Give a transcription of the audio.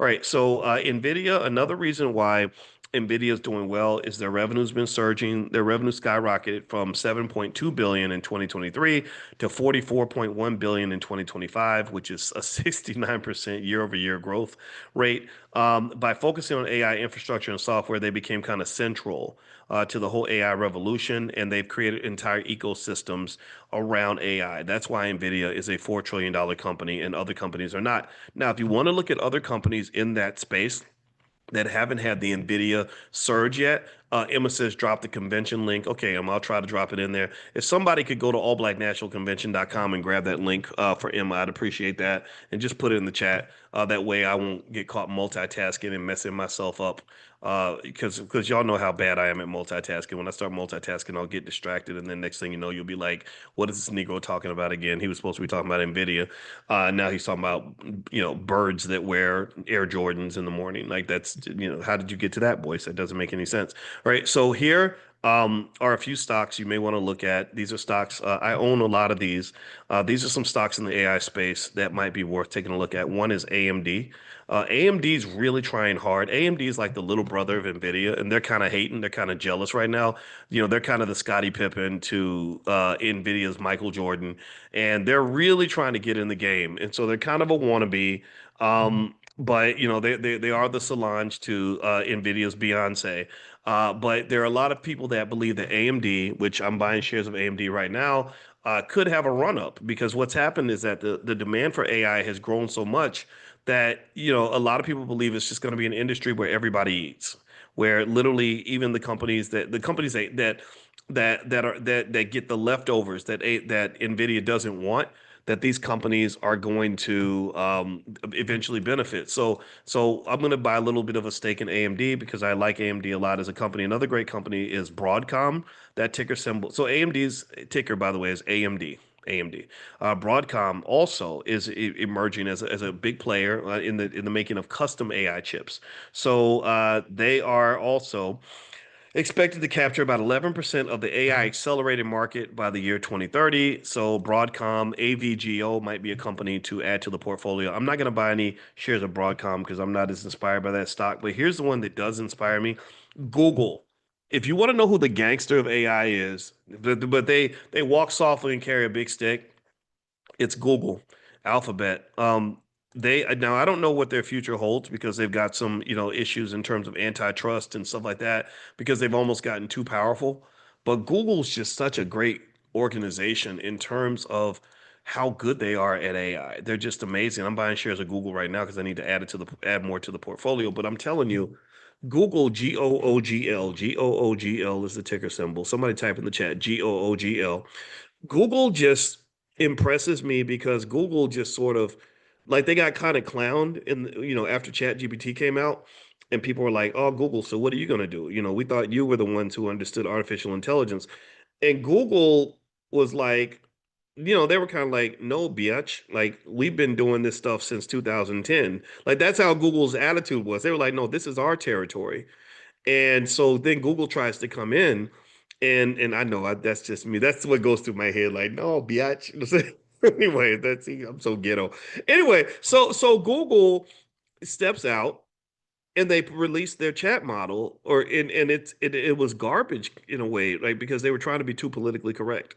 All right. So NVIDIA, another reason why NVIDIA is doing well is their revenue's been surging. Their revenue skyrocketed from 7.2 billion in 2023 to 44.1 billion in 2025, which is a 69% year-over-year growth rate. By focusing on AI infrastructure and software, they became kind of central to the whole AI revolution, and they've created entire ecosystems around AI. That's why NVIDIA is a $4 trillion company and other companies are not. Now, if you want to look at other companies in that space that haven't had the NVIDIA surge yet, Emma says drop the convention link. Okay, I'll try to drop it in there. If somebody could go to allblacknationalconvention.com and grab that link for Emma, I'd appreciate that. And just put it in the chat. That way I won't get caught multitasking and messing myself up. Because y'all know how bad I am at multitasking. When I start multitasking, I'll get distracted, and then next thing you know, you'll be like, "What is this Negro talking about again? He was supposed to be talking about NVIDIA. Now he's talking about birds that wear Air Jordans in the morning. Like that's how did you get to that, voice? That doesn't make any sense. All right, so here are a few stocks you may want to look at. These are stocks I own a lot of these. These are some stocks in the AI space that might be worth taking a look at. One is AMD. AMD is really trying hard. AMD is like the little brother of NVIDIA, and they're kind of hating. They're kind of jealous right now. They're kind of the Scottie Pippen to NVIDIA's Michael Jordan, and they're really trying to get in the game. And so they're kind of a wannabe. But they are the Solange to NVIDIA's Beyonce. But there are a lot of people that believe that AMD, which I'm buying shares of AMD right now, could have a run up because what's happened is that the demand for AI has grown so much that a lot of people believe it's just going to be an industry where everybody eats, where literally even the companies that get the leftovers that Nvidia doesn't want, that these companies are going to eventually benefit. So I'm going to buy a little bit of a stake in AMD because I like AMD a lot as a company. Another great company is Broadcom. That ticker symbol. So AMD's ticker, by the way, is AMD. AMD. Broadcom also is emerging as a big player in the making of custom AI chips. So they are also expected to capture about 11% of the AI accelerated market by the year 2030. So Broadcom, AVGO might be a company to add to the portfolio. I'm not going to buy any shares of Broadcom because I'm not as inspired by that stock. But here's the one that does inspire me: Google. If you want to know who the gangster of AI is, but they walk softly and carry a big stick, it's Google, Alphabet. They now I don't know what their future holds because they've got some issues in terms of antitrust and stuff like that because they've almost gotten too powerful. But Google's just such a great organization in terms of how good they are at AI. They're just amazing. I'm buying shares of Google right now because I need to add more to the portfolio. But I'm telling you, Google Googl is the ticker symbol. Somebody type in the chat Googl. Google just impresses me because Google just sort of like they got kind of clowned after ChatGPT came out and people were like, "Oh, Google, so what are you going to do? We thought you were the ones who understood artificial intelligence." And Google was like, they were kind of like, "No, bitch. Like we've been doing this stuff since 2010." Like that's how Google's attitude was. They were like, "No, this is our territory." And so then Google tries to come in, and I know that's just me. That's what goes through my head. Like, no, biatch. Anyway, I'm so ghetto. Anyway, so Google steps out and they released their chat model, and it was garbage in a way, right? Because they were trying to be too politically correct.